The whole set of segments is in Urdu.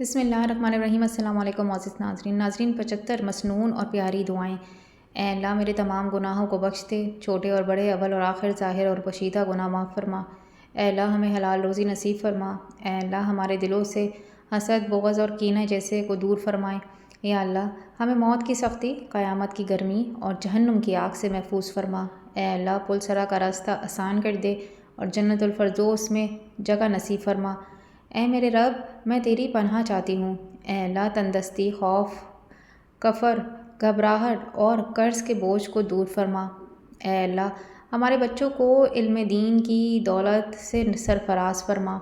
بسم اللہ الرحمن الرحیم۔ السلام علیکم معزز ناظرین 75 مسنون اور پیاری دعائیں۔ اے اللہ میرے تمام گناہوں کو بخش دے، چھوٹے اور بڑے، اول اور آخر، ظاہر اور پوشیدہ گناہ معاف فرما۔ اے اللہ ہمیں حلال روزی نصیب فرما۔ اے اللہ ہمارے دلوں سے حسد، بغض اور کینہ جیسے کو دور فرمائے۔ یا اللہ ہمیں موت کی سختی، قیامت کی گرمی اور جہنم کی آگ سے محفوظ فرما۔ اے اللہ پل سرا کا راستہ آسان کر دے اور جنت الفردوس میں جگہ نصیب فرما۔ اے میرے رب میں تیری پناہ چاہتی ہوں۔ اے اللہ تندرستی، خوف، کفر، گھبراہٹ اور قرض کے بوجھ کو دور فرما۔ اے اللہ ہمارے بچوں کو علم دین کی دولت سے سرفراز فرما۔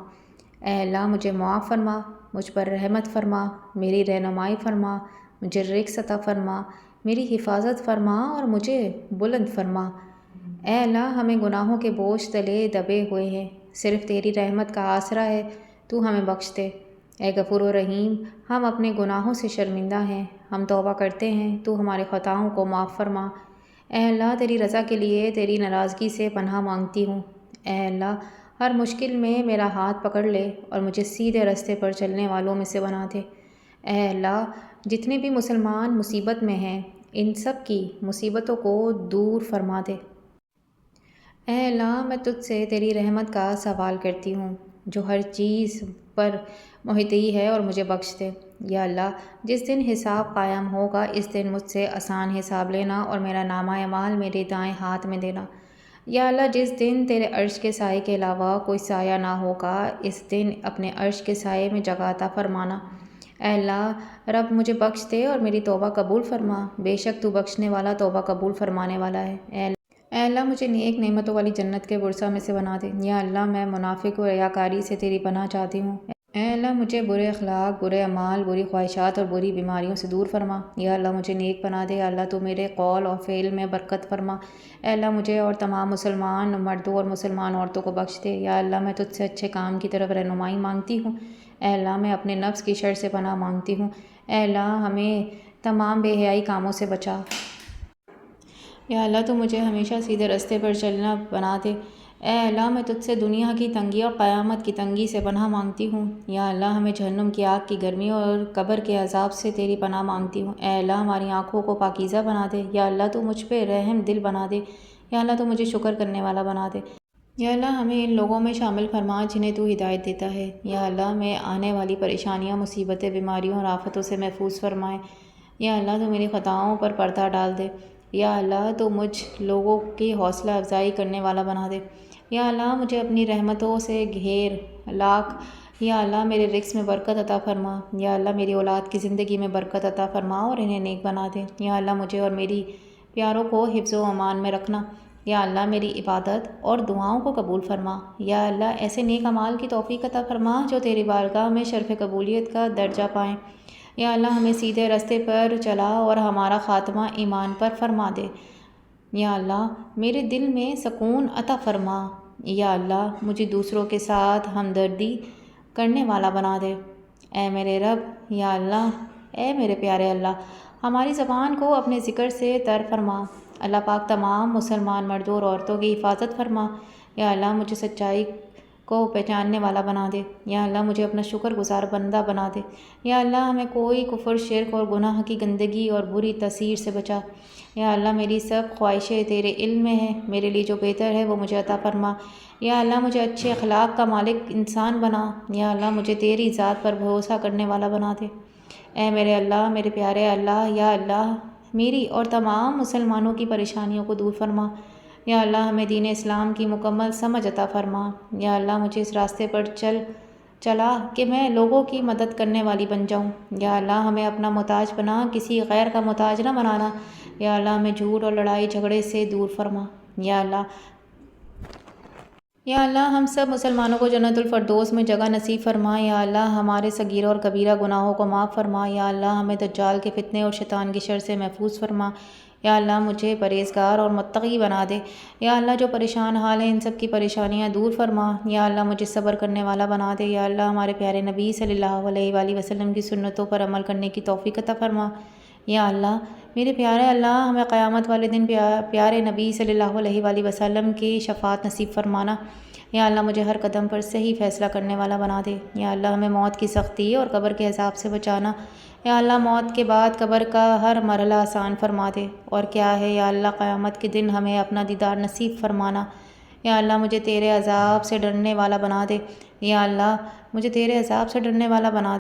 اے اللہ مجھے معاف فرما، مجھ پر رحمت فرما، میری رہنمائی فرما، مجھے رزق عطا فرما، میری حفاظت فرما اور مجھے بلند فرما۔ اے اللہ ہمیں گناہوں کے بوجھ تلے دبے ہوئے ہیں، صرف تیری رحمت کا آسرا ہے، تو ہمیں بخش دے۔ اے غفور و رحیم ہم اپنے گناہوں سے شرمندہ ہیں، ہم توبہ کرتے ہیں، تو ہمارے خطاؤں کو معاف فرما۔ اے اللہ تیری رضا کے لیے تیری ناراضگی سے پناہ مانگتی ہوں۔ اے اللہ ہر مشکل میں میرا ہاتھ پکڑ لے اور مجھے سیدھے راستے پر چلنے والوں میں سے بنا دے۔ اے اللہ جتنے بھی مسلمان مصیبت میں ہیں ان سب کی مصیبتوں کو دور فرما دے۔ اے اللہ میں تجھ سے تیری رحمت کا سوال کرتی ہوں جو ہر چیز پر محیطی ہے اور مجھے بخش دے۔ یا اللہ جس دن حساب قائم ہوگا اس دن مجھ سے آسان حساب لینا اور میرا نامہ اعمال میرے دائیں ہاتھ میں دینا۔ یا اللہ جس دن تیرے عرش کے سائے کے علاوہ کوئی سایہ نہ ہوگا اس دن اپنے عرش کے سائے میں جگہ عطا فرمانا۔ اے اللہ رب مجھے بخش دے اور میری توبہ قبول فرما، بے شک تو بخشنے والا توبہ قبول فرمانے والا ہے۔ اے اللہ مجھے نیک نعمتوں والی جنت کے ورثہ میں سے بنا دے۔ یا اللہ میں منافق و ریاکاری سے تیری پناہ چاہتی ہوں۔ اے اللہ مجھے برے اخلاق، برے اعمال، بری خواہشات اور بری بیماریوں سے دور فرما۔ یا اللہ مجھے نیک بنا دے۔ یا اللہ تو میرے قول اور فعل میں برکت فرما۔ اے اللہ مجھے اور تمام مسلمان مردوں اور مسلمان عورتوں کو بخش دے۔ یا اللہ میں تجھ سے اچھے کام کی طرف رہنمائی مانگتی ہوں۔ اے اللہ میں اپنے نفس کی شر سے پناہ مانگتی ہوں۔ اے اللہ ہمیں تمام بے حیائی کاموں سے بچا۔ یا اللہ تو مجھے ہمیشہ سیدھے راستے پر چلنا بنا دے۔ اے اللہ میں تجھ سے دنیا کی تنگی اور قیامت کی تنگی سے پناہ مانگتی ہوں۔ یا اللہ ہمیں جہنم کی آگ کی گرمی اور قبر کے عذاب سے تیری پناہ مانگتی ہوں۔ اے اللہ ہماری آنکھوں کو پاکیزہ بنا دے۔ یا اللہ تو مجھ پہ رحم دل بنا دے۔ یا اللہ تو مجھے شکر کرنے والا بنا دے۔ یا اللہ ہمیں ان لوگوں میں شامل فرما جنہیں تو ہدایت دیتا ہے۔ یا اللہ میں آنے والی پریشانیاں، مصیبتیں، بیماریوں اور آفتوں سے محفوظ فرمائے۔ یا اللہ تو میری خطاؤں پر پردہ ڈال دے۔ یا اللہ تو مجھ لوگوں کی حوصلہ افزائی کرنے والا بنا دے۔ یا اللہ مجھے اپنی رحمتوں سے گھیر لاکھ۔ یا اللہ میرے رزق میں برکت عطا فرما۔ یا اللہ میری اولاد کی زندگی میں برکت عطا فرما اور انہیں نیک بنا دے۔ یا اللہ مجھے اور میری پیاروں کو حفظ و امان میں رکھنا۔ یا اللہ میری عبادت اور دعاؤں کو قبول فرما۔ یا اللہ ایسے نیک اعمال کی توفیق عطا فرما جو تیری بارگاہ میں شرف قبولیت کا درجہ پائیں۔ یا اللہ ہمیں سیدھے راستے پر چلا اور ہمارا خاتمہ ایمان پر فرما دے۔ یا اللہ میرے دل میں سکون عطا فرما۔ یا اللہ مجھے دوسروں کے ساتھ ہمدردی کرنے والا بنا دے۔ اے میرے رب، یا اللہ اے میرے پیارے اللہ ہماری زبان کو اپنے ذکر سے تر فرما۔ اللہ پاک تمام مسلمان مردوں اور عورتوں کی حفاظت فرما۔ یا اللہ مجھے سچائی کو پہچاننے والا بنا دے۔ یا اللہ مجھے اپنا شکر گزار بندہ بنا دے۔ یا اللہ ہمیں کوئی کفر، شرک اور گناہ کی گندگی اور بری تاثیر سے بچا۔ یا اللہ میری سب خواہشیں تیرے علم میں ہیں، میرے لیے جو بہتر ہے وہ مجھے عطا فرما۔ یا اللہ مجھے اچھے اخلاق کا مالک انسان بنا۔ یا اللہ مجھے تیری ذات پر بھروسہ کرنے والا بنا دے۔ اے میرے اللہ، میرے پیارے اللہ، یا اللہ میری اور تمام مسلمانوں کی پریشانیوں کو دور فرما۔ یا اللہ ہمیں دین اسلام کی مکمل سمجھ عطا فرما۔ یا اللہ مجھے اس راستے پر چلا کہ میں لوگوں کی مدد کرنے والی بن جاؤں۔ یا اللہ ہمیں اپنا محتاج بنا، کسی غیر کا محتاج نہ بنانا۔ یا اللہ ہمیں جھوٹ اور لڑائی جھگڑے سے دور فرما۔ یا اللہ ہم سب مسلمانوں کو جنت الفردوس میں جگہ نصیب فرما۔ یا اللہ ہمارے صغیرہ اور کبیرہ گناہوں کو معاف فرما۔ یا اللہ ہمیں دجال کے فتنے اور شیطان کی شر سے محفوظ فرما۔ یا اللہ مجھے پرہیزگار اور متقی بنا دے۔ یا اللہ جو پریشان حال ہیں ان سب کی پریشانیاں دور فرما۔ یا اللہ مجھے صبر کرنے والا بنا دے۔ یا اللہ ہمارے پیارے نبی صلی اللہ علیہ وآلہ وسلم کی سنتوں پر عمل کرنے کی توفیق عطا فرما۔ یا اللہ میرے پیارے اللہ ہمیں قیامت والے دن پیارے نبی صلی اللہ علیہ وآلہ وسلم کی شفاعت نصیب فرمانا۔ یا اللہ مجھے ہر قدم پر صحیح فیصلہ کرنے والا بنا دے۔ یا اللہ ہمیں موت کی سختی اور قبر کے عذاب سے بچانا۔ یا اللہ موت کے بعد قبر کا ہر مرحلہ آسان فرما دے، اور کیا ہے یا اللہ قیامت کے دن ہمیں اپنا دیدار نصیب فرمانا۔ یا اللہ مجھے تیرے عذاب سے ڈرنے والا بنا دے۔ یا اللہ مجھے تیرے عذاب سے ڈرنے والا بنا دے۔